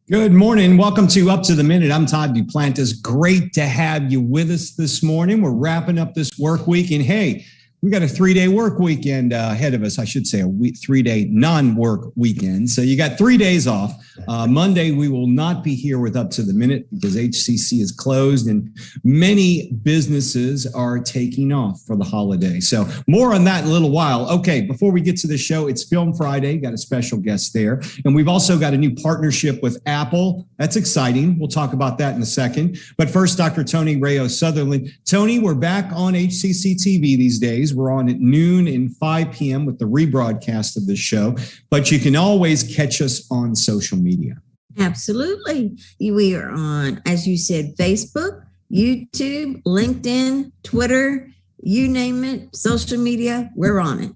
Good morning. Welcome to Up to the Minute. I'm Todd Duplantis. Great to have you with us this morning. We're wrapping up this work week, and hey, we got a 3-day work weekend ahead of us. I should say a 3-day non-work weekend. So you got 3 days off. Monday, we will not be here with Up to the Minute because HCC is closed and many businesses are taking off for the holiday. So more on that in a little while. Okay, before we get to the show, it's Film Friday. Got a special guest there. And we've also got a new partnership with Apple. That's exciting. We'll talk about that in a second. But first, Dr. Tony Rayo-Sutherland. Tony, we're back on HCCTV these days. We're on at noon and 5 p.m. with the rebroadcast of this show, but you can always catch us on social media. Absolutely. We are on, as you said, Facebook, YouTube, LinkedIn, Twitter, you name it, social media, we're on it.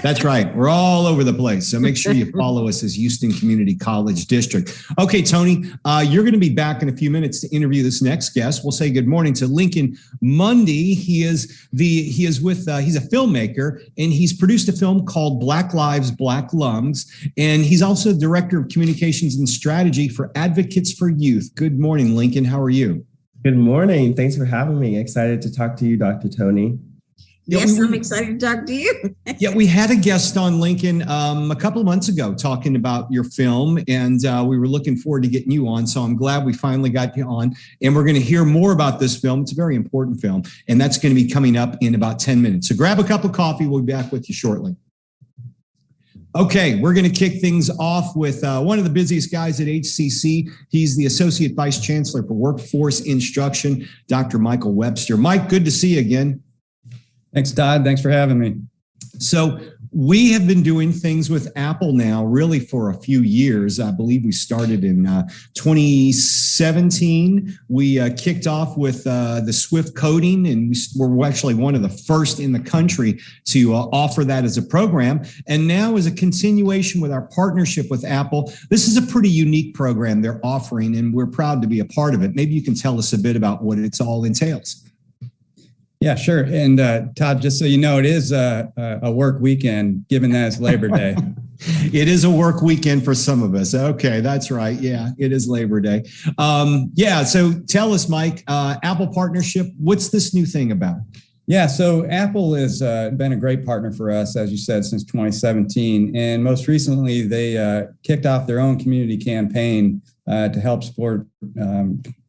That's right. We're all over the place. So make sure you follow us as Houston Community College District. Okay, Tony, you're going to be back in a few minutes to interview this next guest. We'll say good morning to Lincoln Mondy. He's a filmmaker, and he's produced a film called Black Lives, Black Lungs. And he's also Director of Communications and Strategy for Advocates for Youth. Good morning, Lincoln. How are you? Good morning. Thanks for having me. Excited to talk to you, Dr. Tony. Yes, I'm excited to talk to you. Yeah, we had a guest on, Lincoln, a couple of months ago talking about your film, and we were looking forward to getting you on. So I'm glad we finally got you on, and we're going to hear more about this film. It's a very important film, and that's going to be coming up in about 10 minutes. So grab a cup of coffee. We'll be back with you shortly. Okay, we're going to kick things off with one of the busiest guys at HCC. He's the Associate Vice Chancellor for Workforce Instruction, Dr. Michael Webster. Mike, good to see you again. Thanks, Todd. Thanks for having me. So we have been doing things with Apple now really for a few years. I believe we started in 2017. We kicked off with the Swift coding, and we're actually one of the first in the country to offer that as a program. And now as a continuation with our partnership with Apple, this is a pretty unique program they're offering, and we're proud to be a part of it. Maybe you can tell us a bit about what it's all entails. Yeah, sure. And Todd, just so you know, it is a work weekend, given that it's Labor Day. It is a work weekend for some of us. Okay, that's right. Yeah, it is Labor Day. So tell us, Mike, Apple partnership, what's this new thing about? Yeah, so Apple has been a great partner for us, as you said, since 2017. And most recently, they kicked off their own community campaign to help support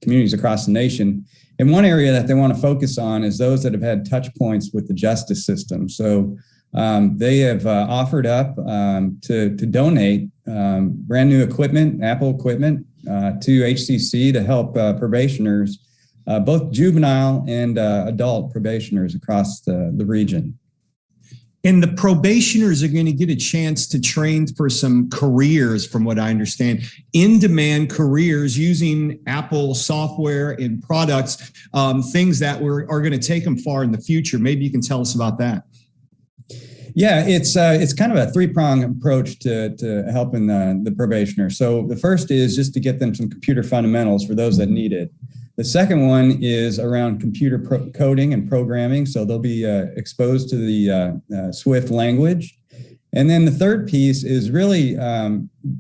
communities across the nation. And one area that they want to focus on is those that have had touch points with the justice system. So they have offered up to donate brand new equipment, Apple equipment, to HCC to help probationers, both juvenile and adult probationers across the region. And the probationers are going to get a chance to train for some careers, from what I understand, in-demand careers using Apple software and products, things that are going to take them far in the future. Maybe you can tell us about that. Yeah, it's kind of a three-pronged approach to helping the probationer. So the first is just to get them some computer fundamentals for those that need it. The second one is around computer coding and programming. So they'll be exposed to the Swift language. And then the third piece is really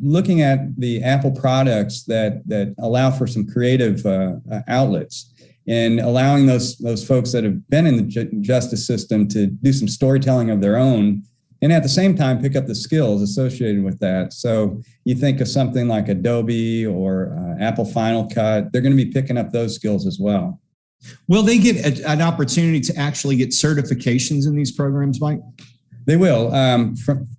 looking at the Apple products that allow for some creative outlets, and allowing those folks that have been in the justice system to do some storytelling of their own, and at the same time pick up the skills associated with that. So you think of something like Adobe or Apple Final Cut, they're going to be picking up those skills as well. Will they get an opportunity to actually get certifications in these programs, Mike? They will.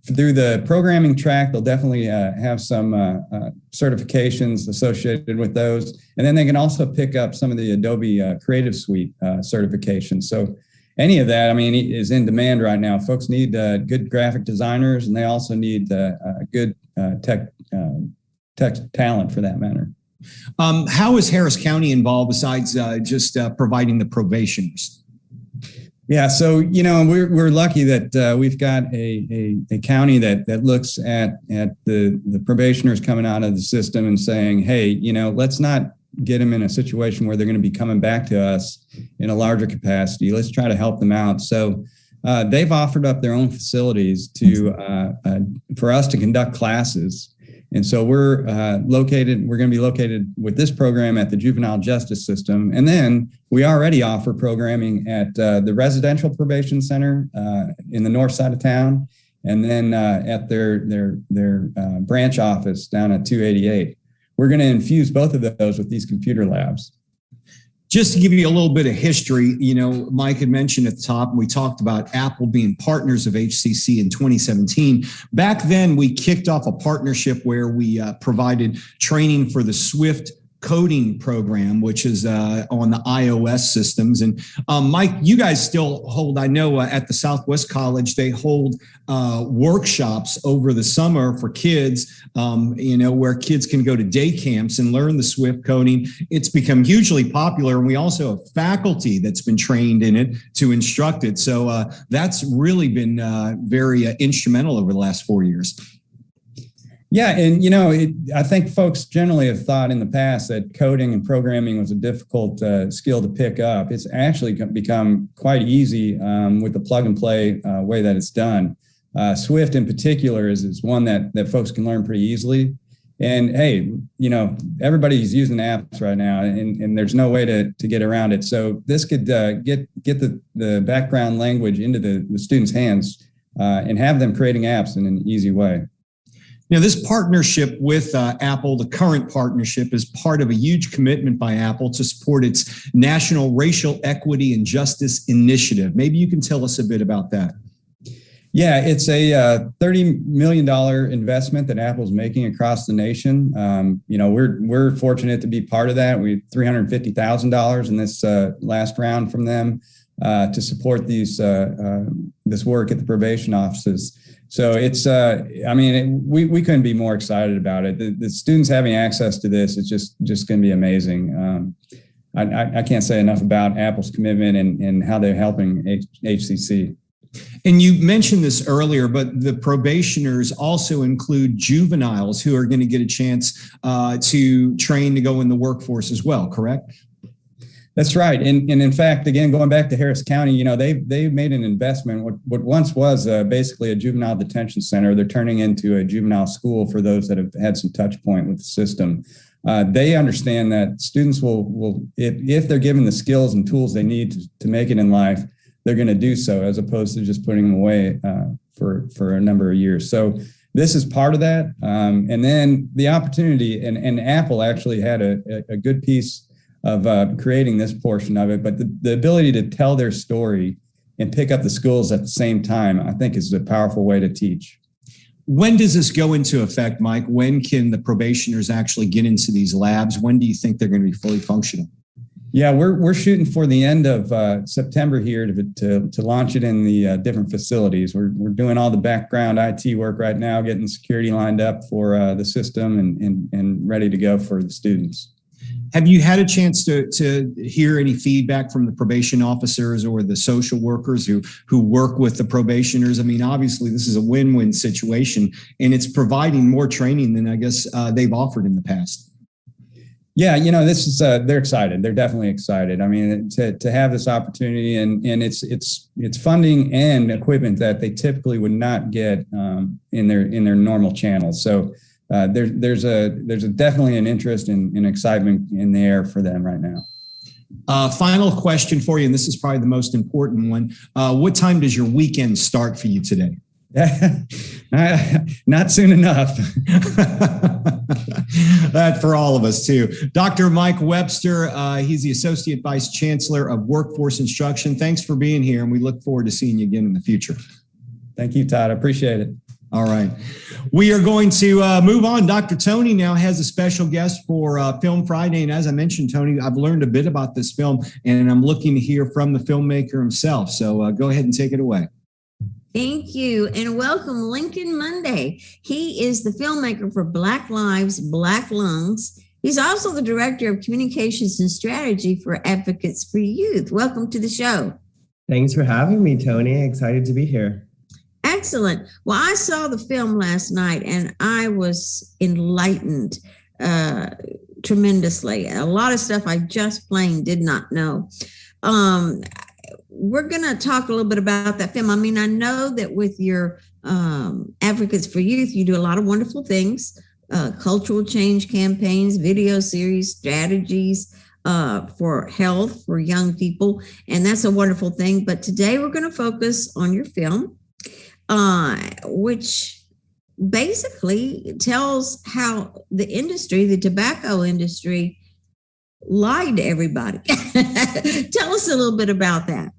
Through the programming track, they'll definitely have some certifications associated with those. And then they can also pick up some of the Adobe Creative Suite certifications. So any of that, I mean, is in demand right now. Folks need good graphic designers, and they also need good tech talent for that matter. How is Harris County involved besides just providing the probationers? Yeah, so we're lucky that we've got a county that looks at the probationers coming out of the system and saying, hey, let's not get them in a situation where they're going to be coming back to us in a larger capacity. Let's try to help them out. So they've offered up their own facilities for us to conduct classes. And so we're going to be located with this program at the juvenile justice system. And then we already offer programming at the residential probation center in the north side of town, and then at their branch office down at 288. We're going to infuse both of those with these computer labs. Just to give you a little bit of history, Mike had mentioned at the top, and we talked about Apple being partners of HCC in 2017. Back then, we kicked off a partnership where we provided training for the Swift coding program, which is on the iOS systems. And Mike, you guys still hold, I know at the Southwest College, they hold workshops over the summer for kids, where kids can go to day camps and learn the Swift coding. It's become hugely popular. And we also have faculty that's been trained in it to instruct it. So that's really been very instrumental over the last 4 years. Yeah, and I think folks generally have thought in the past that coding and programming was a difficult skill to pick up. It's actually become quite easy with the plug and play way that it's done. Swift in particular is one that folks can learn pretty easily. And hey, everybody's using apps right now, and there's no way to get around it. So this could get the background language into the students' hands and have them creating apps in an easy way. This partnership with Apple, the current partnership, is part of a huge commitment by Apple to support its National Racial Equity and Justice Initiative. Maybe you can tell us a bit about that. Yeah, it's a $30 million investment that Apple's making across the nation. We're fortunate to be part of that. We had $350,000 in this last round from them to support this work at the probation offices. So it's, we couldn't be more excited about it. The students having access to this is just going to be amazing. I can't say enough about Apple's commitment and how they're helping HCC. And you mentioned this earlier, but the probationers also include juveniles who are going to get a chance to train to go in the workforce as well, correct? That's right. And in fact, again, going back to Harris County, they've made an investment. What once was basically a juvenile detention center, they're turning into a juvenile school for those that have had some touch point with the system. They understand that students will if they're given the skills and tools they need to make it in life, they're going to do so, as opposed to just putting them away for a number of years. So this is part of that. And then the opportunity, and Apple actually had a good piece of creating this portion of it, but the ability to tell their story and pick up the skills at the same time, I think is a powerful way to teach. When does this go into effect, Mike? When can the probationers actually get into these labs? When do you think they're going to be fully functional? Yeah, we're shooting for the end of September here to launch it in the different facilities. We're doing all the background IT work right now, getting security lined up for the system and ready to go for the students. Have you had a chance to hear any feedback from the probation officers or the social workers who work with the probationers? I mean, obviously, this is a win-win situation, and it's providing more training than I guess they've offered in the past. Yeah, this is they're excited. They're definitely excited. I mean, to have this opportunity and it's funding and equipment that they typically would not get in their normal channels. So there's definitely an interest and excitement in the air for them right now. Final question for you, and this is probably the most important one. What time does your weekend start for you today? Not soon enough. That for all of us too. Dr. Mike Webster, he's the Associate Vice Chancellor of Workforce Instruction. Thanks for being here, and we look forward to seeing you again in the future. Thank you, Todd. I appreciate it. All right. We are going to move on. Dr. Tony now has a special guest for Film Friday. And as I mentioned, Tony, I've learned a bit about this film, and I'm looking to hear from the filmmaker himself. So go ahead and take it away. Thank you, and welcome Lincoln Mondy. He is the filmmaker for Black Lives, Black Lungs. He's also the Director of Communications and Strategy for Advocates for Youth. Welcome to the show. Thanks for having me, Tony. Excited to be here. Excellent. Well, I saw the film last night, and I was enlightened tremendously. A lot of stuff I just plain did not know. We're going to talk a little bit about that film. I mean, I know that with your Advocates for Youth, you do a lot of wonderful things. cultural change campaigns, video series, strategies for health for young people. And that's a wonderful thing. But today we're going to focus on your film, which basically tells how the industry, the tobacco industry, lied to everybody. Tell us a little bit about that.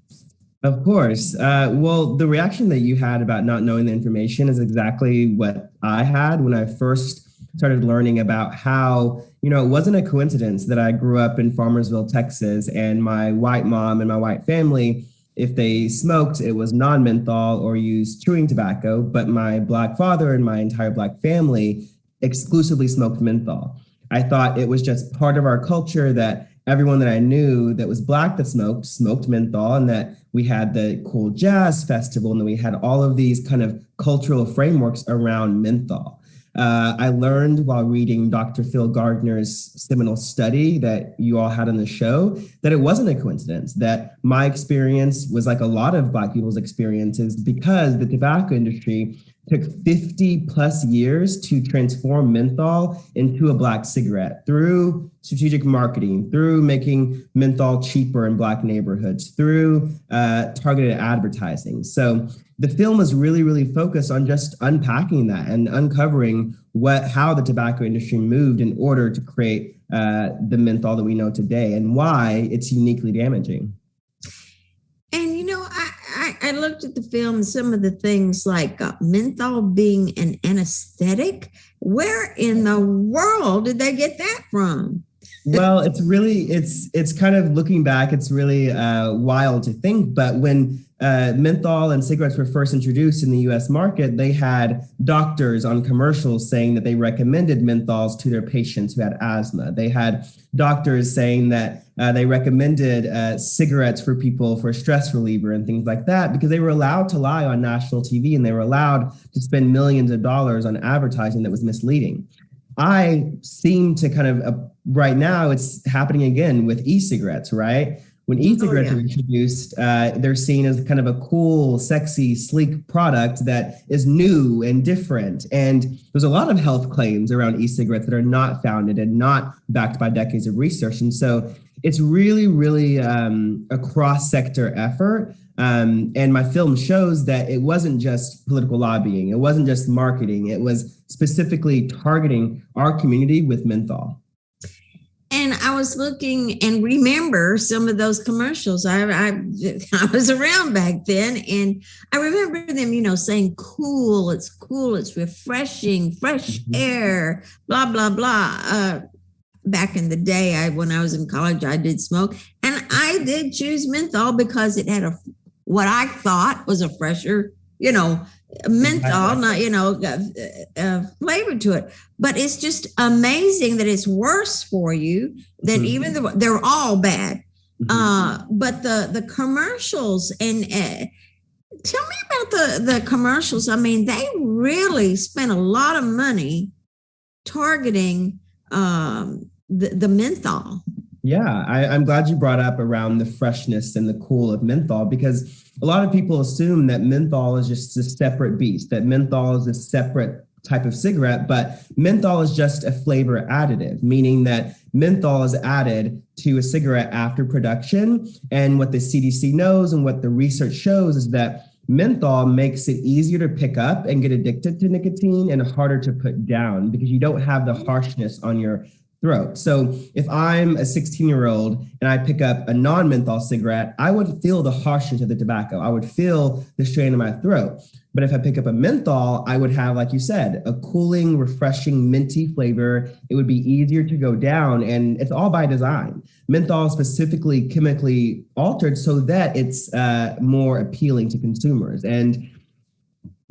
Of course. Well, the reaction that you had about not knowing the information is exactly what I had when I first started learning about how, it wasn't a coincidence that I grew up in Farmersville, Texas, and my white mom and my white family, if they smoked, it was non-menthol or used chewing tobacco, but my Black father and my entire Black family exclusively smoked menthol. I thought it was just part of our culture that everyone that I knew that was Black that smoked menthol, and that we had the cool jazz festival, and that we had all of these kind of cultural frameworks around menthol. I learned while reading Dr. Phil Gardner's seminal study that you all had on the show that it wasn't a coincidence, that my experience was like a lot of Black people's experiences, because the tobacco industry took 50 plus years to transform menthol into a Black cigarette through strategic marketing, through making menthol cheaper in Black neighborhoods, through targeted advertising. So the film was really, really focused on just unpacking that and uncovering how the tobacco industry moved in order to create the menthol that we know today and why it's uniquely damaging. And, I looked at the film and some of the things like menthol being an anesthetic. Where in the world did they get that from? Well, it's kind of looking back, it's really wild to think. But when menthol and cigarettes were first introduced in the U.S. market, they had doctors on commercials saying that they recommended menthols to their patients who had asthma. They had doctors saying that they recommended cigarettes for people for stress reliever and things like that, because they were allowed to lie on national TV and they were allowed to spend millions of dollars on advertising that was misleading. I seem to kind of, right now, it's happening again with e-cigarettes, right? When e-cigarettes are introduced, they're seen as kind of a cool, sexy, sleek product that is new and different. And there's a lot of health claims around e-cigarettes that are not founded and not backed by decades of research. And so it's really, really a cross-sector effort. And my film shows that it wasn't just political lobbying. It wasn't just marketing. It was specifically targeting our community with menthol. And I was looking and remember some of those commercials. I was around back then, and I remember them, saying cool, it's refreshing, fresh air, blah, blah, blah. Back in the day, when I was in college, I did smoke, and I did choose menthol because it had what I thought was a fresher, menthol, flavor to it. But it's just amazing that it's worse for you than even they're all bad. But the commercials, and tell me about the commercials. I mean, they really spent a lot of money targeting the menthol. Yeah, I'm glad you brought up around the freshness and the cool of menthol, because a lot of people assume that menthol is just a separate beast, that menthol is a separate type of cigarette, but menthol is just a flavor additive, meaning that menthol is added to a cigarette after production. And what the CDC knows and what the research shows is that menthol makes it easier to pick up and get addicted to nicotine and harder to put down because you don't have the harshness on your throat. So if I'm a 16-year-old and I pick up a non-menthol cigarette, I would feel the harshness of the tobacco. I would feel the strain in my throat. But if I pick up a menthol, I would have, like you said, a cooling, refreshing, minty flavor. It would be easier to go down, and it's all by design. Menthol is specifically chemically altered so that it's more appealing to consumers. And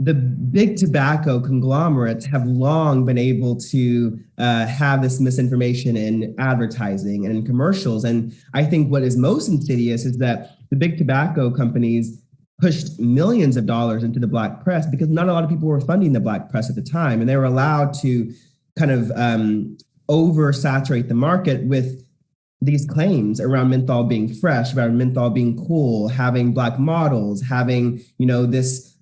the big tobacco conglomerates have long been able to have this misinformation in advertising and in commercials. And I think what is most insidious is that the big tobacco companies pushed millions of dollars into the Black press because not a lot of people were funding the Black press at the time. And they were allowed to kind of oversaturate the market with these claims around menthol being fresh, around menthol being cool, having Black models, having, this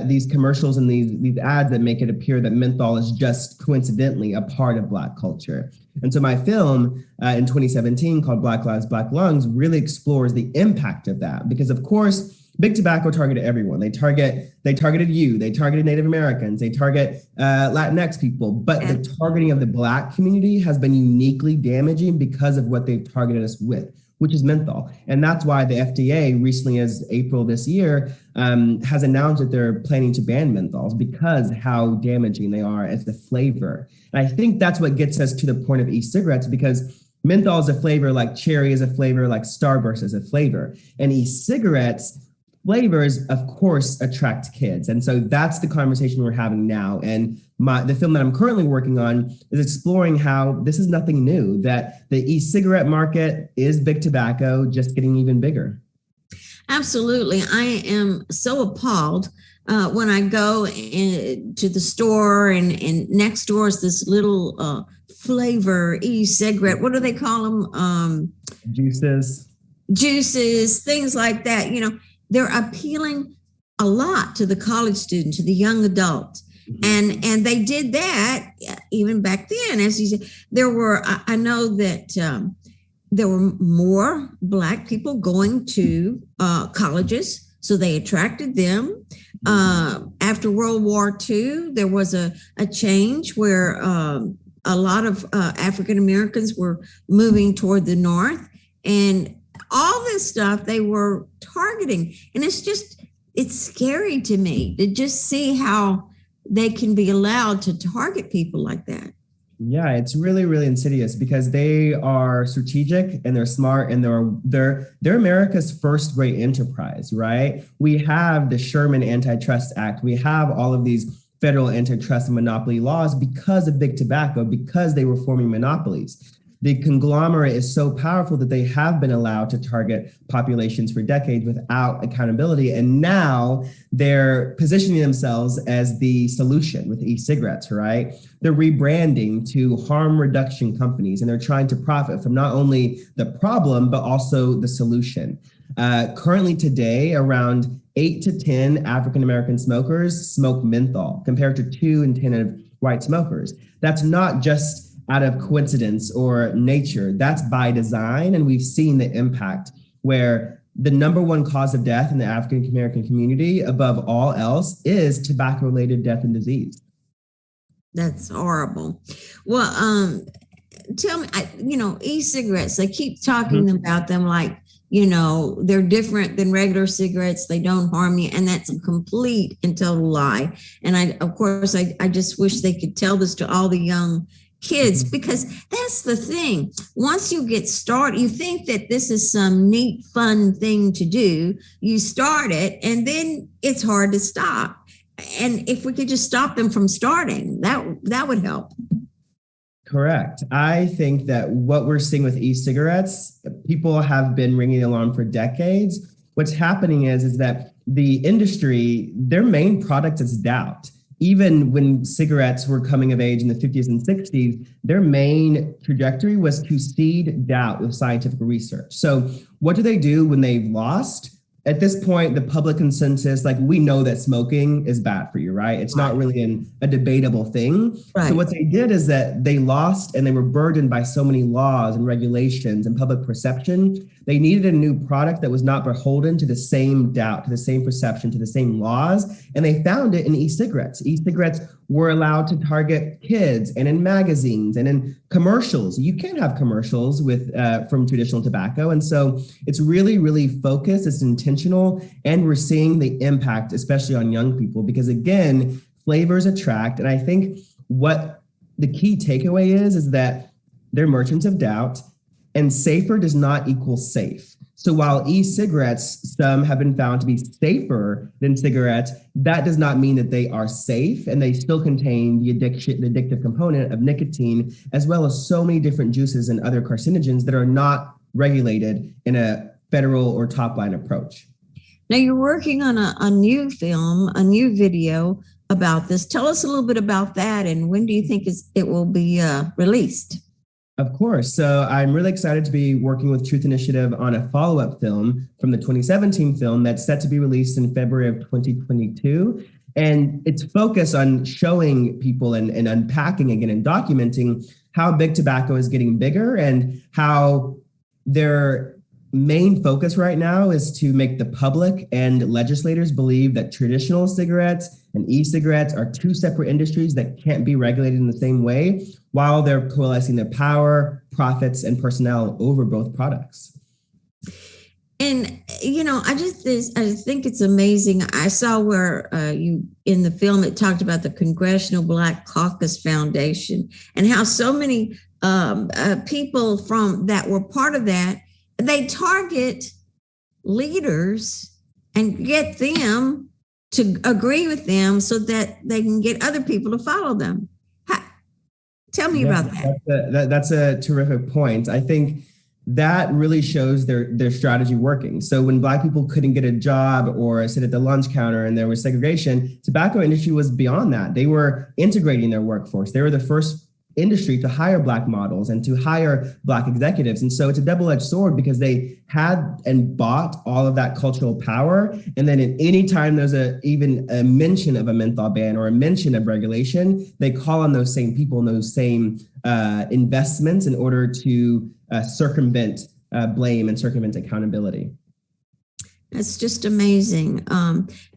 these commercials and these ads that make it appear that menthol is just coincidentally a part of Black culture. And so my film in 2017 called Black Lives, Black Lungs really explores the impact of that, because of course, Big Tobacco targeted everyone. They targeted you, they targeted Native Americans, they target Latinx people, but the targeting of the Black community has been uniquely damaging because of what they've targeted us with, which is menthol. And that's why the FDA recently, as April this year, has announced that they're planning to ban menthols because how damaging they are as the flavor. And I think that's what gets us to the point of e-cigarettes, because menthol is a flavor, like cherry is a flavor, like Starburst is a flavor. And e-cigarettes flavors, of course, attract kids. And so that's the conversation we're having now. And the film that I'm currently working on is exploring how this is nothing new, that the e-cigarette market is big tobacco, just getting even bigger. Absolutely. I am so appalled when I go to the store and next door is this little flavor e-cigarette. What do they call them? Juices, things like that. You know, they're appealing a lot to the college student, to the young adult. And they did that even back then. As you said, I know that there were more Black people going to colleges, so they attracted them. After World War II, there was a change where a lot of African Americans were moving toward the North, and all this stuff they were targeting. And it's scary to me to just see how they can be allowed to target people like that. Yeah, it's really, really insidious because they are strategic and they're smart and they're America's first great enterprise, right? We have the Sherman Antitrust Act. We have all of these federal antitrust and monopoly laws because of big tobacco, because they were forming monopolies. The conglomerate is so powerful that they have been allowed to target populations for decades without accountability. And now they're positioning themselves as the solution with e-cigarettes, right? They're rebranding to harm reduction companies, and they're trying to profit from not only the problem, but also the solution. Currently today, around 8 to 10 African-American smokers smoke menthol compared to 2 in 10 of white smokers. That's not just out of coincidence or nature. That's by design. And we've seen the impact where the number one cause of death in the African American community above all else is tobacco-related death and disease. That's horrible. Well, tell me, e-cigarettes, they keep talking about them like, they're different than regular cigarettes. They don't harm you. And that's a complete and total lie. And I just wish they could tell this to all the young kids, because that's the thing. Once you get started, you think that this is some neat, fun thing to do. You start it, and then it's hard to stop. And if we could just stop them from starting, that would help. Correct. I think that what we're seeing with e-cigarettes, people have been ringing the alarm for decades. What's happening is that the industry, their main product is doubt. Even when cigarettes were coming of age in the 50s and 60s, their main trajectory was to seed doubt with scientific research. So what do they do when they've lost? At this point, the public consensus, like, we know that smoking is bad for you, right? It's not really a debatable thing. Right. So what they did is that they lost, and they were burdened by so many laws and regulations and public perception. They needed a new product that was not beholden to the same doubt, to the same perception, to the same laws. And they found it in e-cigarettes. E-cigarettes were allowed to target kids, and in magazines and in commercials. You can't have commercials from traditional tobacco. And so it's really, really focused, it's intentional, and we're seeing the impact, especially on young people, because again, flavors attract. And I think what the key takeaway is that they're merchants of doubt, and safer does not equal safe. So while e-cigarettes, some have been found to be safer than cigarettes, that does not mean that they are safe, and they still contain the addictive component of nicotine, as well as so many different juices and other carcinogens that are not regulated in a federal or top-line approach. Now you're working on a new film, a new video about this. Tell us a little bit about that, and when do you think it will be released? Of course. So I'm really excited to be working with Truth Initiative on a follow-up film from the 2017 film that's set to be released in February of 2022. And it's focused on showing people and unpacking again and documenting how big tobacco is getting bigger and how their main focus right now is to make the public and legislators believe that traditional cigarettes and e-cigarettes are two separate industries that can't be regulated in the same way, while they're coalescing their power, profits, and personnel over both products. And, I think it's amazing. I saw where you in the film, it talked about the Congressional Black Caucus Foundation and how so many people from that were part of that, they target leaders and get them to agree with them so that they can get other people to follow them. Tell me about that. That's a terrific point. I think that really shows their strategy working. So when Black people couldn't get a job or sit at the lunch counter and there was segregation, tobacco industry was beyond that. They were integrating their workforce. They were the first industry to hire Black models and to hire Black executives. And so it's a double-edged sword because they had and bought all of that cultural power. And then at any time there's even a mention of a menthol ban or a mention of regulation, they call on those same people and those same investments in order to circumvent blame and circumvent accountability. That's just amazing.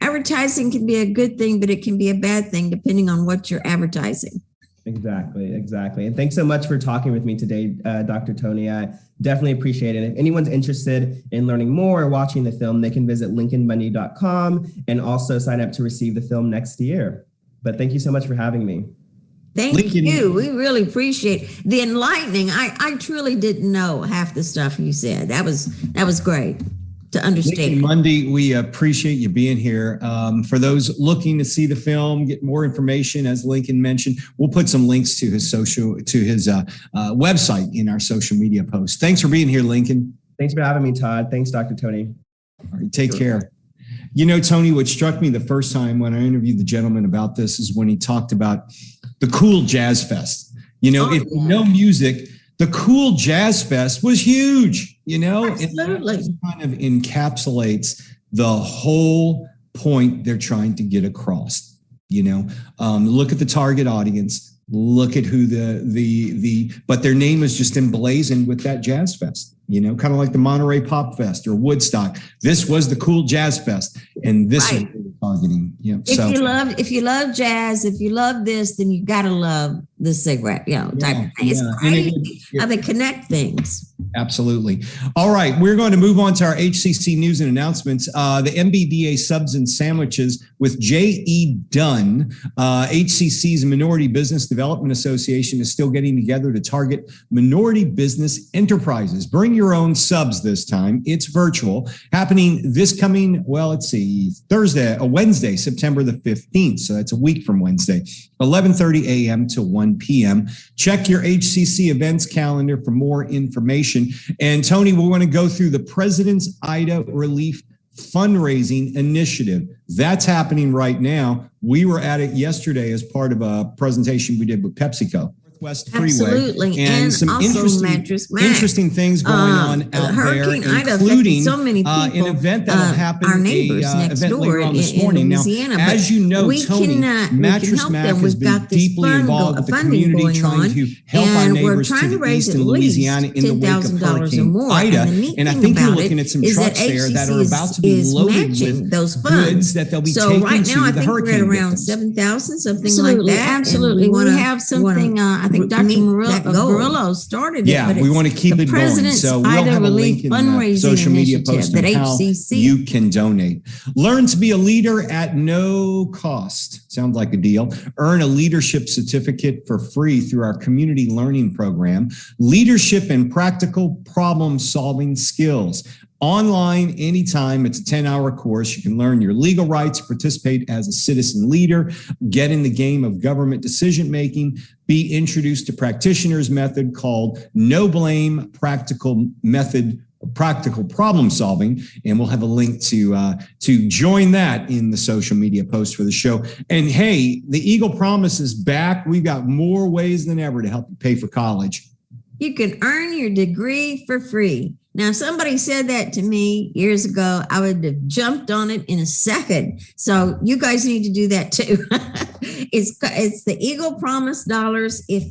Advertising can be a good thing, but it can be a bad thing depending on what you're advertising. Exactly. And thanks so much for talking with me today, Dr. Tony. I definitely appreciate it. If anyone's interested in learning more or watching the film, they can visit lincolnmondy.com and also sign up to receive the film next year. But thank you so much for having me. Thank you. We really appreciate the enlightening. I truly didn't know half the stuff you said. That was great to understand. Lincoln Mondy, we appreciate you being here. For those looking to see the film, get more information, as Lincoln mentioned, we'll put some links to his website in our social media post. Thanks for being here, Lincoln. Thanks for having me, Todd. Thanks, Dr. Tony. All right, take care. Tony, what struck me the first time when I interviewed the gentleman about this is when he talked about the Cool Jazz Fest. If you know music, the Cool Jazz Fest was huge, Absolutely. And that kind of encapsulates the whole point they're trying to get across. Look at the target audience, look at who but their name is just emblazoned with that Jazz Fest. Kind of like the Monterey Pop Fest or Woodstock. This was the Cool Jazz Fest, and this is what we're targeting. If you love jazz, if you love this, then you gotta love the cigarette, type of thing. It's crazy how they connect things. Absolutely. All right, we're going to move on to our HCC News and Announcements. The MBDA Subs and Sandwiches with J.E. Dunn, HCC's Minority Business Development Association, is still getting together to target minority business enterprises. Bring your own subs this time. It's virtual, happening this coming, Wednesday, September the 15th. So that's a week from Wednesday, 11:30 a.m. to 1 p.m. Check your HCC events calendar for more information. And Tony, we want to go through the President's IDA Relief Fundraising Initiative. That's happening right now. We were at it yesterday as part of a presentation we did with PepsiCo. West Freeway. Absolutely. And some interesting things going on out there, including so many people, an event that will happen, our neighbors next event door later on this morning. Now, as you know, Tony, Mattress Mac has been deeply involved with the community, trying to help our neighbors to the east in Louisiana in the wake of Hurricane Ida. And I think you're looking at some trucks there that are about to be loaded with goods that they'll be taking to the hurricane victims. Around 7,000, something like that. Absolutely. We have something, I think Dr. Murillo started it. Yeah, we want to keep it going. So we'll have a link in the social media post on how you can donate. Learn to be a leader at no cost. Sounds like a deal. Earn a leadership certificate for free through our community learning program. Leadership and practical problem solving skills. Online, anytime. It's a 10-hour course. You can learn your legal rights, participate as a citizen leader, get in the game of government decision-making, be introduced to practitioner's method called No Blame Practical Method, Practical Problem Solving. And we'll have a link to join that in the social media post for the show. And hey, the Eagle Promise is back. We've got more ways than ever to help you pay for college. You can earn your degree for free. Now, if somebody said that to me years ago, I would have jumped on it in a second. So you guys need to do that too. It's the Eagle Promise dollars. If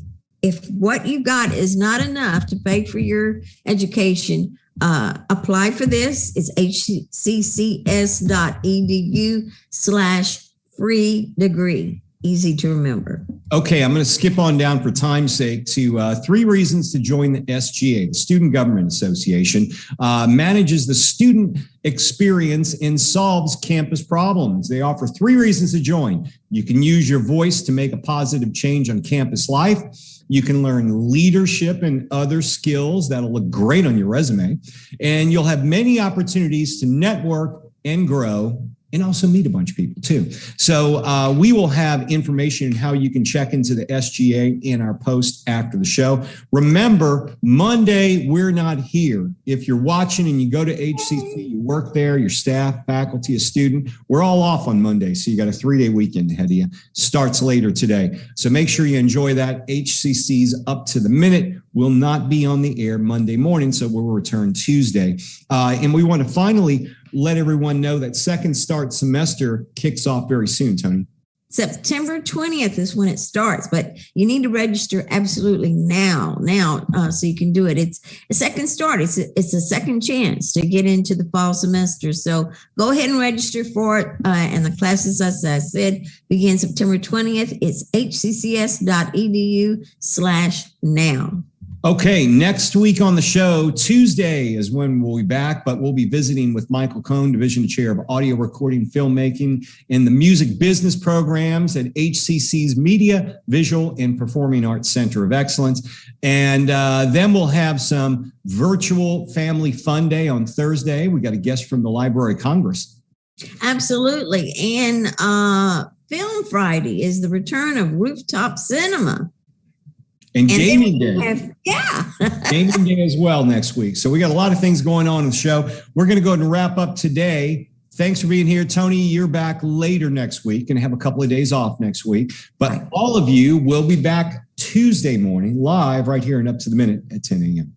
what you got is not enough to pay for your education, apply for this. It's hccs.edu/freedegree. Easy to remember. Okay, I'm going to skip on down for time's sake to 3 reasons to join the SGA, the Student Government Association, manages the student experience and solves campus problems. They offer 3 reasons to join. You can use your voice to make a positive change on campus life. You can learn leadership and other skills that'll look great on your resume. And you'll have many opportunities to network and grow, and also meet a bunch of people too. So we will have information on how you can check into the SGA in our post after the show. Remember, Monday, we're not here. If you're watching and you go to HCC, you work there, your staff, faculty, a student, we're all off on Monday. So you got a 3-day weekend ahead of you. Starts later today. So make sure you enjoy that. HCC's Up to the Minute will not be on the air Monday morning, so we'll return Tuesday. And we want to finally let everyone know that Second Start semester kicks off very soon, Tony. September 20th is when it starts, but you need to register absolutely now, so you can do it. It's a second start. It's a second chance to get into the fall semester. So go ahead and register for it. And the classes, as I said, begin September 20th. It's hccs.edu/now. Okay, next week on the show, Tuesday is when we'll be back, but we'll be visiting with Michael Cohn, Division Chair of Audio Recording, Filmmaking, and the Music Business Programs at HCC's Media, Visual, and Performing Arts Center of Excellence. And then we'll have some virtual family fun day on Thursday. We got a guest from the Library of Congress. Absolutely. And Film Friday is the return of rooftop cinema. And gaming day. Gaming day as well next week. So we got a lot of things going on in the show. We're going to go ahead and wrap up today. Thanks for being here, Tony. You're back later next week and have a couple of days off next week. But all of you will be back Tuesday morning live right here and Up to the Minute at 10 a.m.